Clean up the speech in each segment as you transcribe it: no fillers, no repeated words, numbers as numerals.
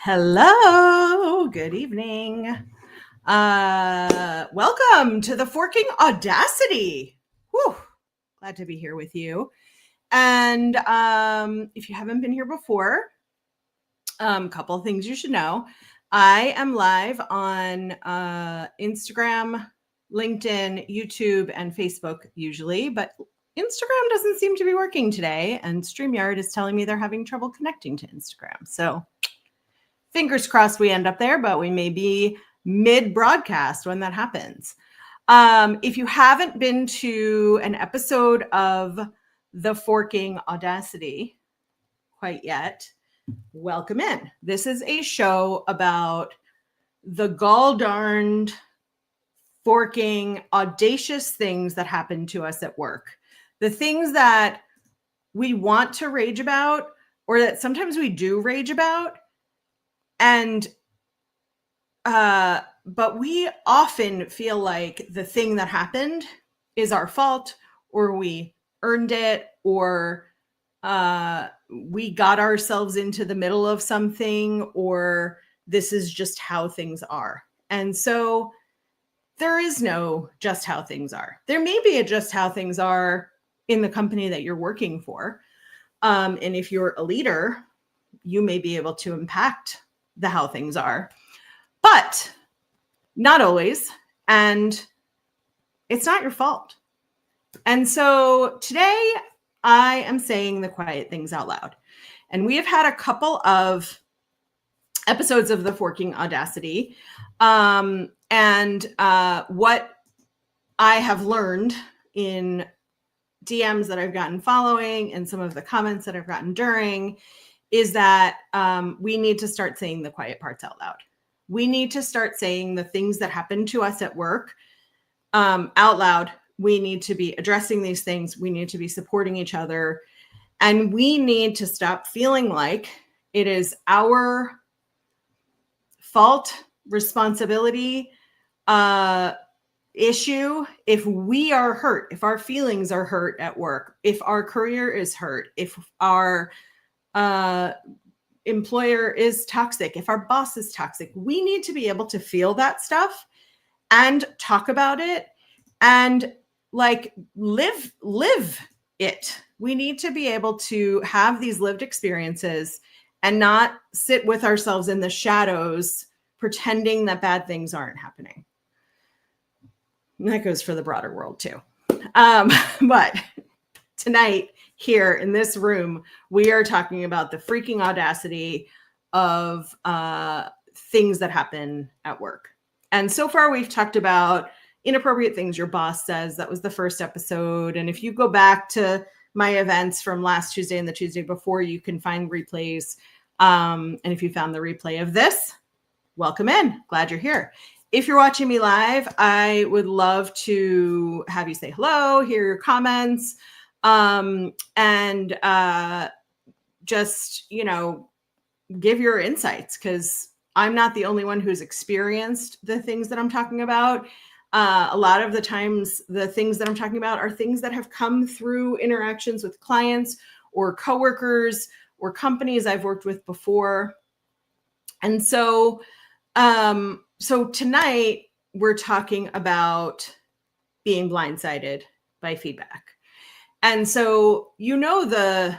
Hello, good evening. Welcome to the Forking Audacity. Whew, glad to be here with you. And if you haven't been here before, a couple of things you should know. I am live on Instagram, LinkedIn, YouTube, and Facebook usually, but Instagram doesn't seem to be working today, and StreamYard is telling me they're having trouble connecting to Instagram. So fingers crossed we end up there, but we may be mid-broadcast when that happens. If you haven't been to an episode of the Forking Audacity quite yet, welcome in. This is a show about the gall-darned, forking, audacious things that happen to us at work. The things that we want to rage about, or that sometimes we do rage about, and but we often feel like the thing that happened is our fault, or we earned it, or we got ourselves into the middle of something, or this is just how things are. And so there is no just how things are. There may be a just how things are in the company that you're working for. And if you're a leader, you may be able to impact the how things are, but not always. And it's not your fault. And so today I am saying the quiet things out loud. And we have had a couple of episodes of the Forking Audacity. And what I have learned in DMs that I've gotten following and some of the comments that I've gotten during is that we need to start saying the quiet parts out loud. We need to start saying the things that happen to us at work out loud. We need to be addressing these things. We need to be supporting each other. And we need to stop feeling like it is our fault, responsibility, issue if we are hurt, if our feelings are hurt at work, if our career is hurt, if our employer is toxic, if our boss is toxic. We need to be able to feel that stuff and talk about it and like live it. We need to be able to have these lived experiences and not sit with ourselves in the shadows pretending that bad things aren't happening. And that goes for the broader world too. But tonight here in this room, we are talking about the freaking audacity of things that happen at work. And so far we've talked about inappropriate things your boss says. That was the first episode. And if you go back to my events from last Tuesday and the Tuesday before, you can find replays. And if you found the replay of this, welcome in. Glad you're here. If you're watching me live, I would love to have you say hello, hear your comments, and just, give your insights, because I'm not the only one who's experienced the things that I'm talking about. A lot of the times, the things that I'm talking about are things that have come through interactions with clients or coworkers or companies I've worked with before. And so tonight we're talking about being blindsided by feedback. And so the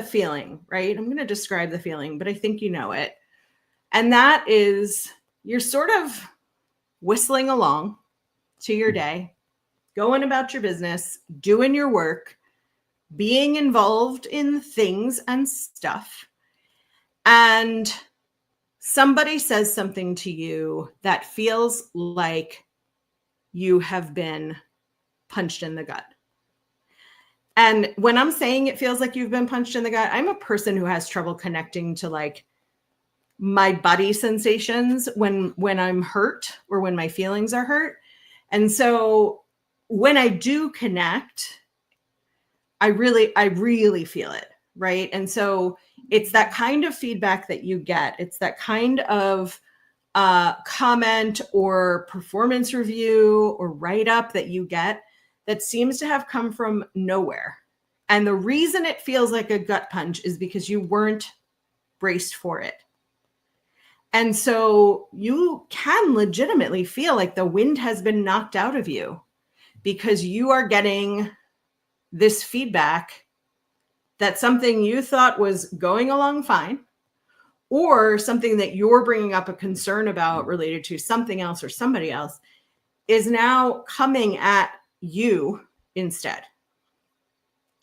feeling, right? I'm going to describe the feeling, but I think you know it. And that is, you're sort of whistling along to your day, going about your business, doing your work, being involved in things and stuff. And somebody says something to you that feels like you have been punched in the gut. And when I'm saying it feels like you've been punched in the gut, I'm a person who has trouble connecting to like my body sensations when I'm hurt or when my feelings are hurt. And so when I do connect, I really feel it, right? And so it's that kind of feedback that you get. It's that kind of comment or performance review or write-up that you get that seems to have come from nowhere. And the reason it feels like a gut punch is because you weren't braced for it. And so you can legitimately feel like the wind has been knocked out of you because you are getting this feedback that something you thought was going along fine, or something that you're bringing up a concern about related to something else or somebody else is now coming at you instead.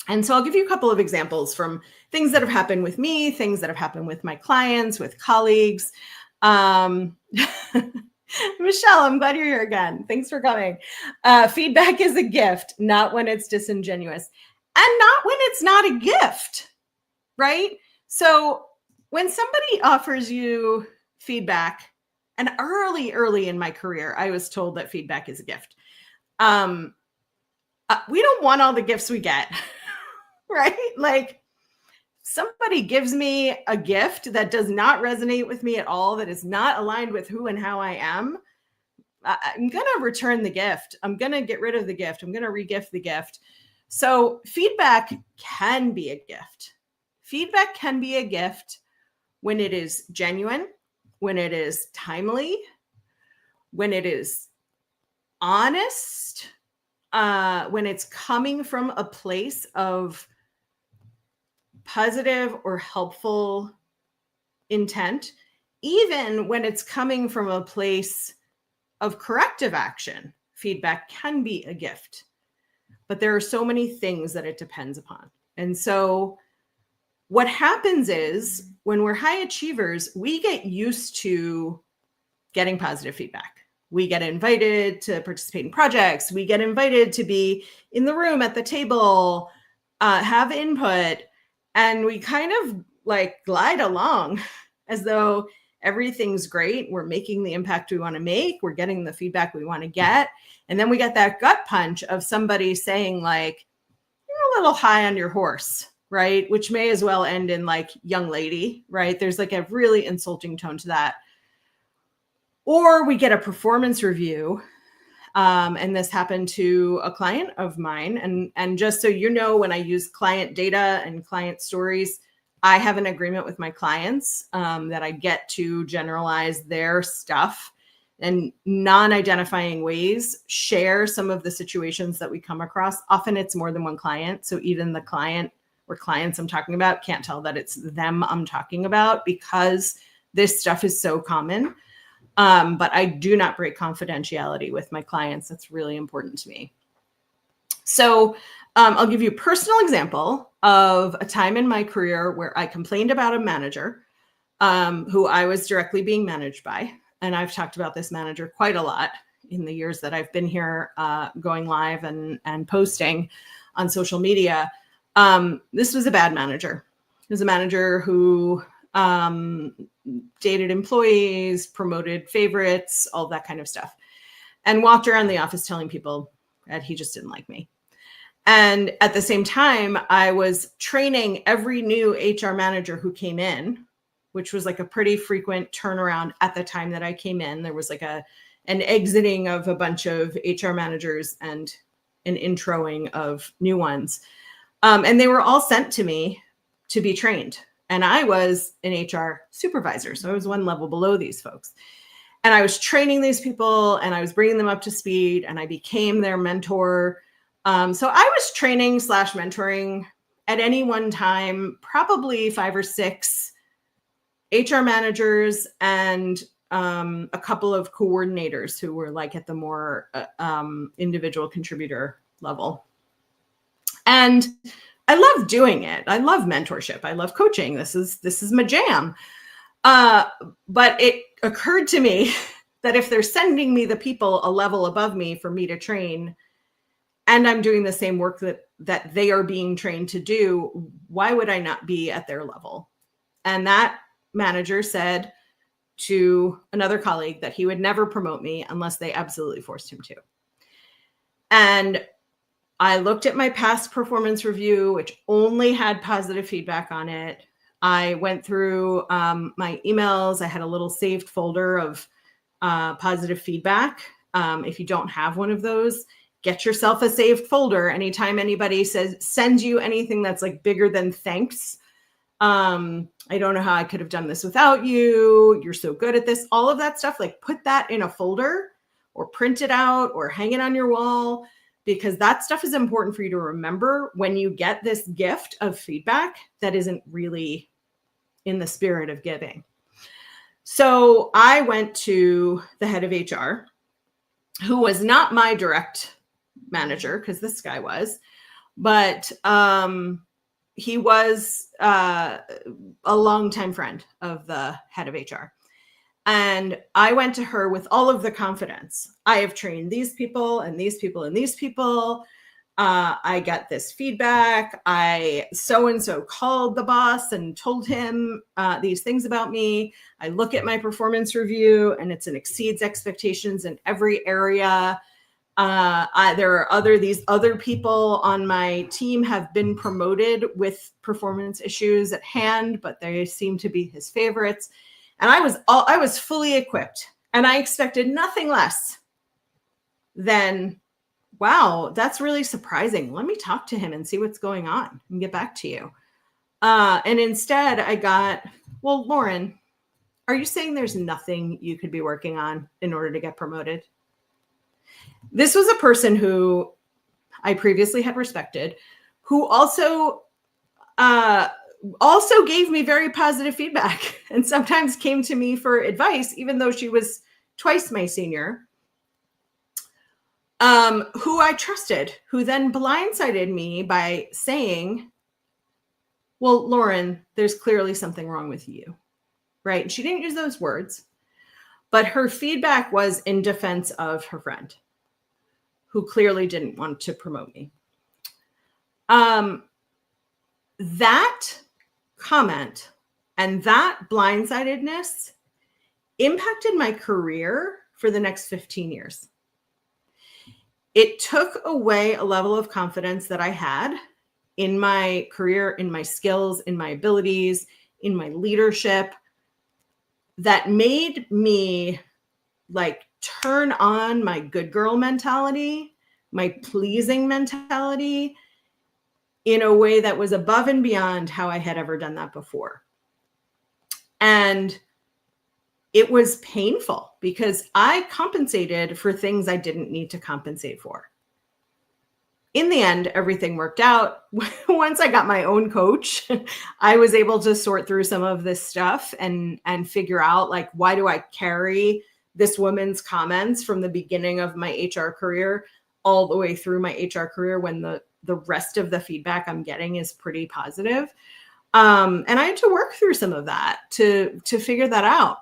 And so I'll give you a couple of examples from things that have happened with me, things that have happened with my clients, with colleagues. Michelle, I'm glad you're here again. Thanks for coming. Feedback is a gift, not when it's disingenuous, and not when it's not a gift, right? So when somebody offers you feedback, and early in my career, I was told that feedback is a gift. We don't want all the gifts we get, right? Like, somebody gives me a gift that does not resonate with me at all, that is not aligned with who and how I am, I'm going to return the gift. I'm going to get rid of the gift. I'm going to re-gift the gift. So feedback can be a gift. Feedback can be a gift when it is genuine, when it is timely, when it is honest, when it's coming from a place of positive or helpful intent, even when it's coming from a place of corrective action. Feedback can be a gift, but there are so many things that it depends upon. And so what happens is when we're high achievers, we get used to getting positive feedback. We get invited to participate in projects. We get invited to be in the room at the table, have input, and we kind of like glide along as though everything's great. We're making the impact we want to make. We're getting the feedback we want to get. And then we get that gut punch of somebody saying like, you're a little high on your horse, right? Which may as well end in like, young lady, right? There's like a really insulting tone to that. Or we get a performance review. And this happened to a client of mine. And just so you know, when I use client data and client stories, I have an agreement with my clients that I get to generalize their stuff and non-identifying ways, share some of the situations that we come across. Often it's more than one client. So even the client or clients I'm talking about can't tell that it's them I'm talking about because this stuff is so common. But I do not break confidentiality with my clients. That's really important to me. So I'll give you a personal example of a time in my career where I complained about a manager who I was directly being managed by. And I've talked about this manager quite a lot in the years that I've been here going live and posting on social media. This was a bad manager. It was a manager who dated employees, promoted favorites, all that kind of stuff, and walked around the office telling people that he just didn't like me. And at the same time, I was training every new HR manager who came in, which was like a pretty frequent turnaround at the time that I came in. There was like an exiting of a bunch of HR managers and an introing of new ones. And they were all sent to me to be trained. And I was an HR supervisor. So I was one level below these folks. And I was training these people and I was bringing them up to speed and I became their mentor. So I was training / mentoring at any one time, probably 5 or 6 HR managers and a couple of coordinators who were like at the more individual contributor level. And I love doing it. I love mentorship. I love coaching. This is my jam. But it occurred to me that if they're sending me the people a level above me for me to train, and I'm doing the same work that they are being trained to do, why would I not be at their level? And that manager said to another colleague that he would never promote me unless they absolutely forced him to. And I looked at my past performance review, which only had positive feedback on it. I went through my emails. I had a little saved folder of positive feedback. If you don't have one of those, get yourself a saved folder. Anytime anybody sends you anything that's like bigger than thanks, I don't know how I could have done this without you. You're so good at this. All of that stuff, like put that in a folder or print it out or hang it on your wall, because that stuff is important for you to remember when you get this gift of feedback that isn't really in the spirit of giving. So I went to the head of HR, who was not my direct manager, because this guy was, but he was a longtime friend of the head of HR. And I went to her with all of the confidence. I have trained these people and these people and these people. I got this feedback. I so-and-so called the boss and told him these things about me. I look at my performance review and it exceeds expectations in every area. There are these other people on my team have been promoted with performance issues at hand, but they seem to be his favorites. And I was fully equipped, and I expected nothing less than, wow, that's really surprising. Let me talk to him and see what's going on and get back to you. And instead I got, well, Lauren, are you saying there's nothing you could be working on in order to get promoted? This was a person who I previously had respected, who also gave me very positive feedback and sometimes came to me for advice, even though she was twice my senior, who I trusted, who then blindsided me by saying, well, Lauren, there's clearly something wrong with you, right? And she didn't use those words, but her feedback was in defense of her friend, who clearly didn't want to promote me. That comment and that blindsidedness impacted my career for the next 15 years. It took away a level of confidence that I had in my career, in my skills, in my abilities, in my leadership, that made me like turn on my good girl mentality, my pleasing mentality, in a way that was above and beyond how I had ever done that before. And it was painful because I compensated for things I didn't need to compensate for. In the end, everything worked out. Once I got my own coach, I was able to sort through some of this stuff and figure out, like, why do I carry this woman's comments from the beginning of my HR career all the way through my HR career when the rest of the feedback I'm getting is pretty positive. And I had to work through some of that to figure that out.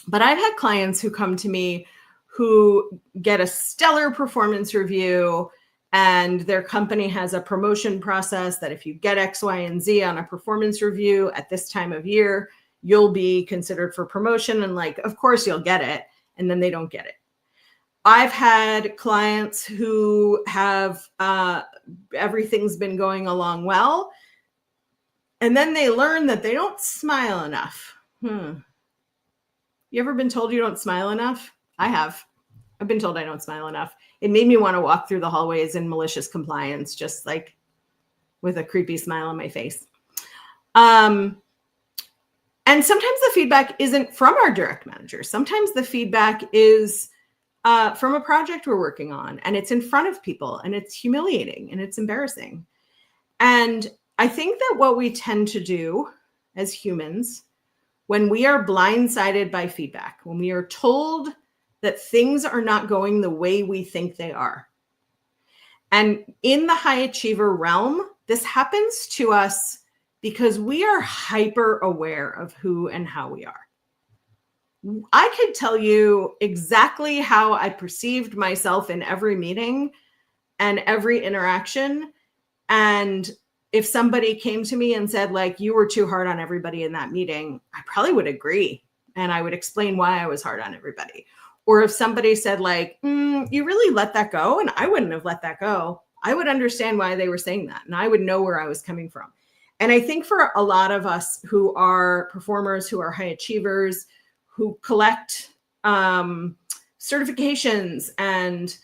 But I've had clients who come to me who get a stellar performance review, and their company has a promotion process that if you get X, Y, and Z on a performance review at this time of year, you'll be considered for promotion. And like, of course you'll get it. And then they don't get it. I've had clients who have everything's been going along well, and then they learn that they don't smile enough. You ever been told you don't smile enough? I have. I've been told I don't smile enough. It made me want to walk through the hallways in malicious compliance, just like with a creepy smile on my face. And sometimes the feedback isn't from our direct manager. Sometimes the feedback is from a project we're working on, and it's in front of people, and it's humiliating and it's embarrassing. And I think that what we tend to do as humans, when we are blindsided by feedback, when we are told that things are not going the way we think they are, and in the high achiever realm, this happens to us because we are hyper aware of who and how we are. I could tell you exactly how I perceived myself in every meeting and every interaction. And if somebody came to me and said, like, you were too hard on everybody in that meeting, I probably would agree. And I would explain why I was hard on everybody. Or if somebody said, like, you really let that go, and I wouldn't have let that go, I would understand why they were saying that. And I would know where I was coming from. And I think for a lot of us who are performers, who are high achievers, who collect certifications and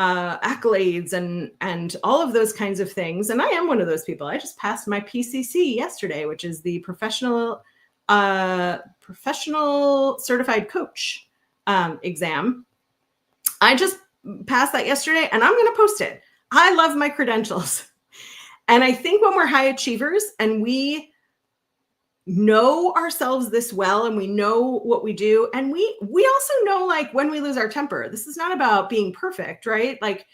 accolades and all of those kinds of things. And I am one of those people. I just passed my PCC yesterday, which is the professional certified coach exam. I just passed that yesterday, and I'm going to post it. I love my credentials. And I think when we're high achievers and we know ourselves this well and we know what we do, and we also know, like, when we lose our temper. This is not about being perfect, right? Like,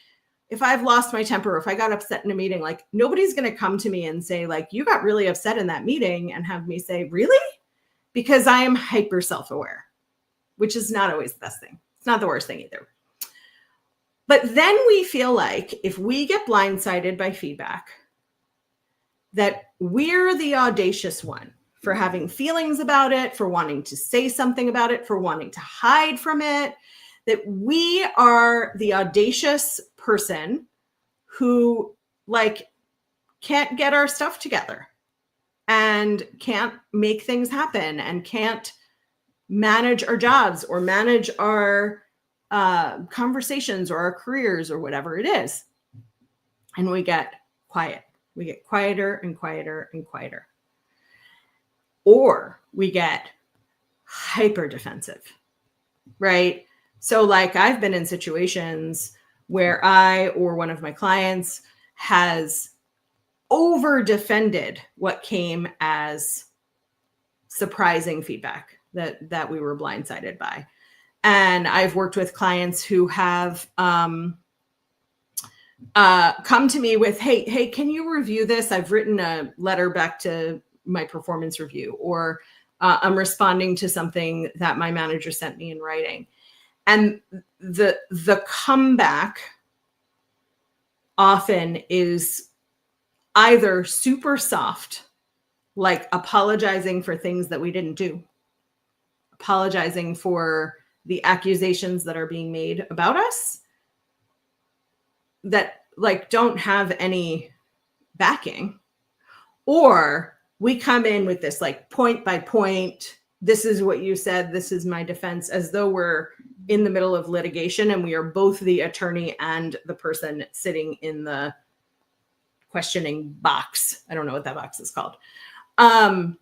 if I've lost my temper, if I got upset in a meeting, like, nobody's going to come to me and say, like, you got really upset in that meeting, and have me say, really? Because I am hyper self-aware, which is not always the best thing. It's not the worst thing either. But then we feel like if we get blindsided by feedback, that we're the audacious one for having feelings about it, for wanting to say something about it, for wanting to hide from it, that we are the audacious person who, like, can't get our stuff together and can't make things happen and can't manage our jobs or manage our conversations or our careers or whatever it is. And we get quiet. We get quieter and quieter and quieter. Or we get hyper defensive, right? So, like, I've been in situations where I or one of my clients has over defended what came as surprising feedback that we were blindsided by. And I've worked with clients who have come to me with, hey, can you review this? I've written a letter back to my performance review, or I'm responding to something that my manager sent me in writing. And the comeback often is either super soft, like apologizing for things that we didn't do, apologizing for the accusations that are being made about us that, like, don't have any backing. Or we come in with this, like, point by point, this is what you said, this is my defense, as though we're in the middle of litigation and we are both the attorney and the person sitting in the questioning box. I don't know what that box is called. And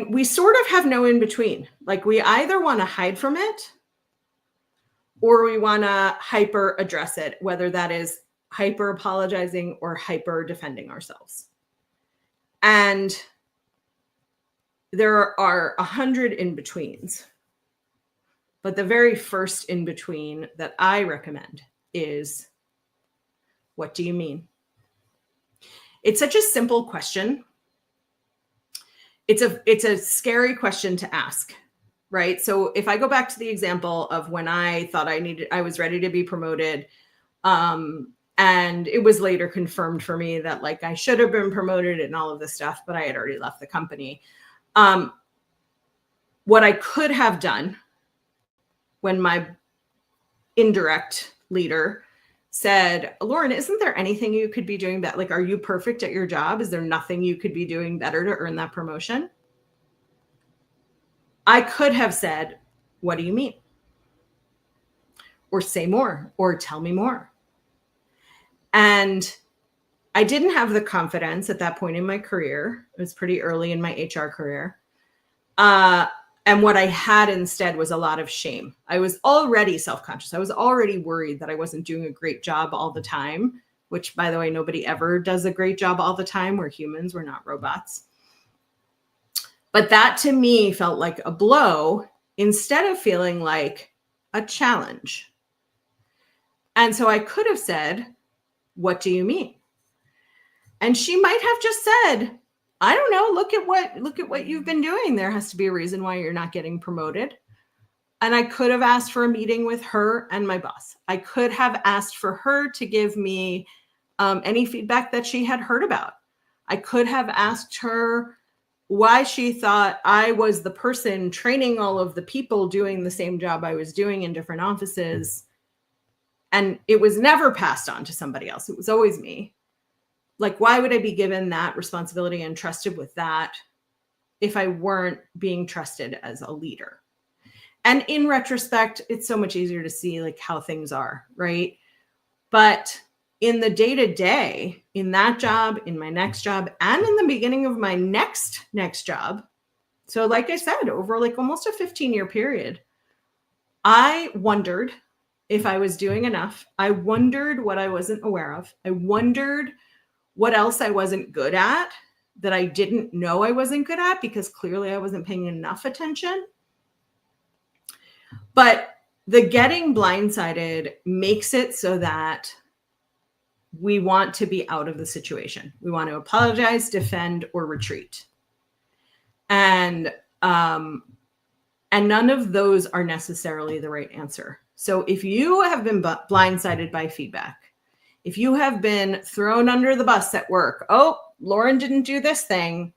we sort of have no in between. Like, we either want to hide from it or we want to hyper address it, whether that is hyper apologizing or hyper defending ourselves. And there are 100 in-betweens. But the very first in-between that I recommend is, what do you mean? It's such a simple question. It's a scary question to ask, right? So if I go back to the example of when I thought I was ready to be promoted, and it was later confirmed for me that, like, I should have been promoted and all of this stuff, but I had already left the company. What I could have done when my indirect leader said, Lauren, isn't there anything you could be doing better? Like, are you perfect at your job? Is there nothing you could be doing better to earn that promotion? I could have said, what do you mean? Or say more, or tell me more. And I didn't have the confidence at that point in my career. It was pretty early in my HR career. And what I had instead was a lot of shame. I was already self-conscious. I was already worried that I wasn't doing a great job all the time, which, by the way, nobody ever does a great job all the time. We're humans, we're not robots. But that to me felt like a blow instead of feeling like a challenge. And so I could have said, what do you mean? And she might have just said, I don't know, look at what you've been doing. There has to be a reason why you're not getting promoted. And I could have asked for a meeting with her and my boss. I could have asked for her to give me any feedback that she had heard about. I could have asked her why she thought I was the person training all of the people doing the same job I was doing in different offices. And it was never passed on to somebody else. It was always me. Like, why would I be given that responsibility and trusted with that if I weren't being trusted as a leader? And in retrospect, it's so much easier to see like how things are, right? But in the day-to-day, in that job, in my next job, and in the beginning of my next job, so like I said, over like almost a 15-year period, I wondered if I was doing enough. I wondered what I wasn't aware of. I wondered what else I wasn't good at that I didn't know I wasn't good at because clearly I wasn't paying enough attention. But the getting blindsided makes it so that we want to be out of the situation. We want to apologize, defend, or retreat. And none of those are necessarily the right answer. So if you have been blindsided by feedback, if you have been thrown under the bus at work, oh, Lauren didn't do this thing,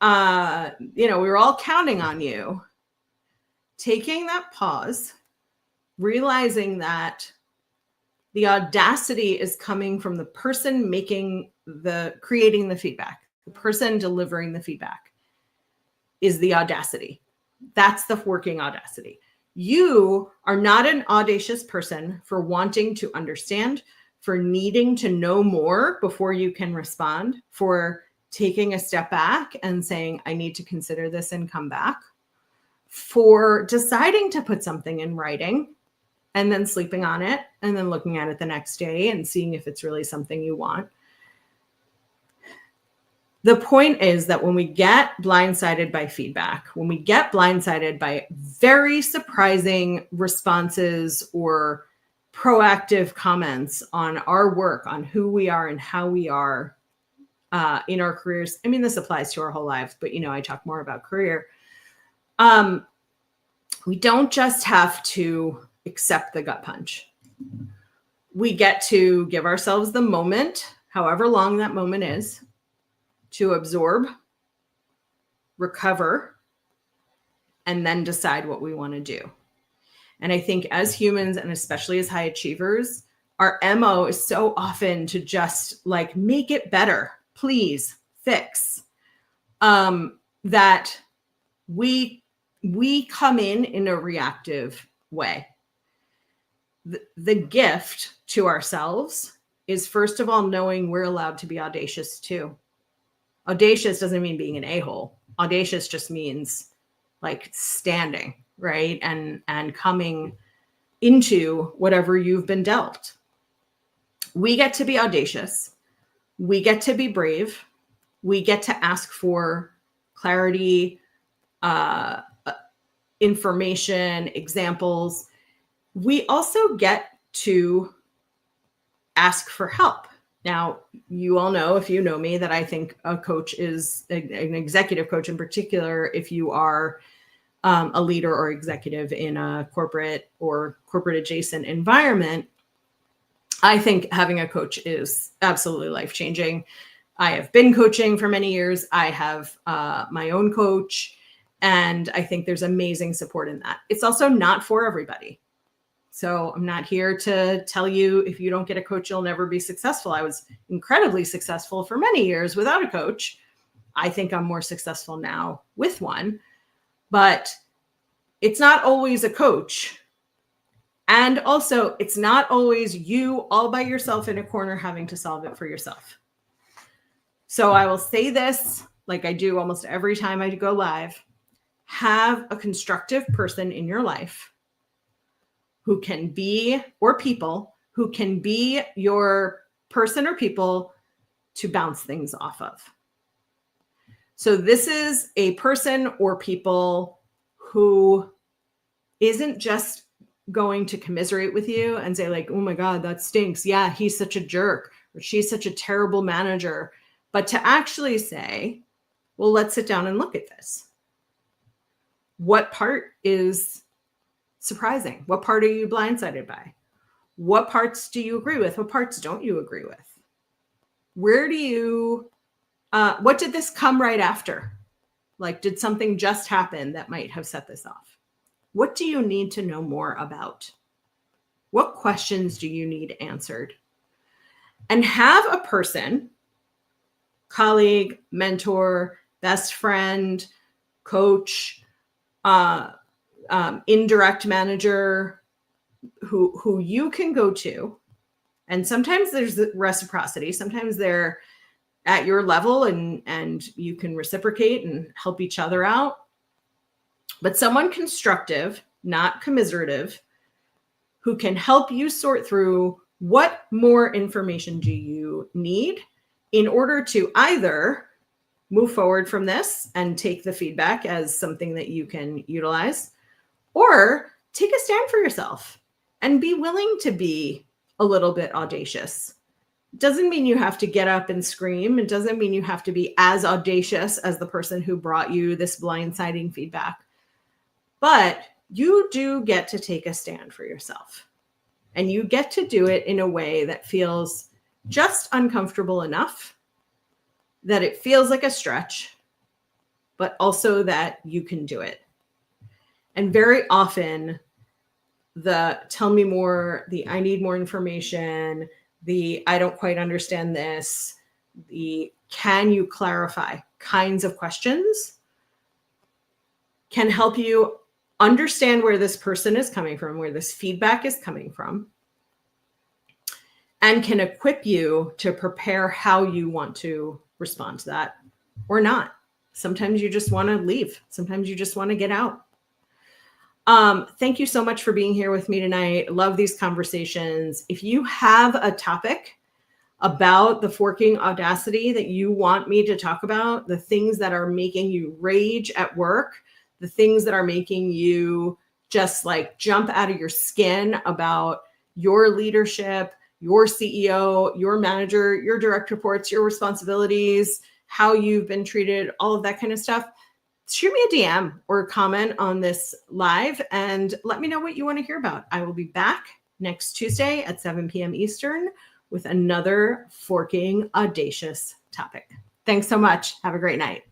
we were all counting on you. Taking that pause, realizing that the audacity is coming from the person creating the feedback, the person delivering the feedback is the audacity. That's the working audacity. You are not an audacious person for wanting to understand, for needing to know more before you can respond, for taking a step back and saying, I need to consider this and come back, for deciding to put something in writing and then sleeping on it and then looking at it the next day and seeing if it's really something you want. The point is that when we get blindsided by feedback, when we get blindsided by very surprising responses or proactive comments on our work, on who we are and how we are in our careers. I mean, this applies to our whole lives, but I talk more about career. We don't just have to accept the gut punch. We get to give ourselves the moment, however long that moment is, to absorb, recover, and then decide what we want to do. And I think as humans, and especially as high achievers, our MO is so often to just like make it better, please fix, that we come in a reactive way. The gift to ourselves is, first of all, knowing we're allowed to be audacious too. Audacious doesn't mean being an a-hole. Audacious just means like standing, right? And coming into whatever you've been dealt. We get to be audacious. We get to be brave. We get to ask for clarity, information, examples. We also get to ask for help. Now, you all know, if you know me, that I think a coach is an executive coach in particular. If you are a leader or executive in a corporate or corporate adjacent environment, I think having a coach is absolutely life-changing. I have been coaching for many years. I have my own coach, and I think there's amazing support in that. It's also not for everybody. So I'm not here to tell you if you don't get a coach, you'll never be successful. I was incredibly successful for many years without a coach. I think I'm more successful now with one, but it's not always a coach. And also, it's not always you all by yourself in a corner having to solve it for yourself. So I will say this, like I do almost every time I go live: have a constructive person in your life who can be, or people who can be your person or people to bounce things off of. So this is a person or people who isn't just going to commiserate with you and say like, oh my God, that stinks. Yeah, he's such a jerk, or she's such a terrible manager. But to actually say, well, let's sit down and look at this. What part is surprising? What part are you blindsided by? What parts do you agree with? What parts don't you agree with? Where do you, what did this come right after? Like, did something just happen that might have set this off? What do you need to know more about? What questions do you need answered? And have a person, colleague, mentor, best friend, coach, indirect manager who you can go to. And sometimes there's the reciprocity. Sometimes they're at your level and you can reciprocate and help each other out. But someone constructive, not commiserative, who can help you sort through what more information do you need in order to either move forward from this and take the feedback as something that you can utilize, or take a stand for yourself and be willing to be a little bit audacious. Doesn't mean you have to get up and scream. It doesn't mean you have to be as audacious as the person who brought you this blindsiding feedback. But you do get to take a stand for yourself. And you get to do it in a way that feels just uncomfortable enough that it feels like a stretch, but also that you can do it. And very often, the tell me more, the I need more information, the I don't quite understand this, the can you clarify kinds of questions can help you understand where this person is coming from, where this feedback is coming from, and can equip you to prepare how you want to respond to that or not. Sometimes you just want to leave. Sometimes you just want to get out. Thank you so much for being here with me tonight. Love these conversations. If you have a topic about the Forking Audacity that you want me to talk about, the things that are making you rage at work, the things that are making you just like jump out of your skin about your leadership, your CEO, your manager, your direct reports, your responsibilities, how you've been treated, all of that kind of stuff, shoot me a DM or comment on this live and let me know what you want to hear about. I will be back next Tuesday at 7 p.m. Eastern with another Forking Audacious topic. Thanks so much. Have a great night.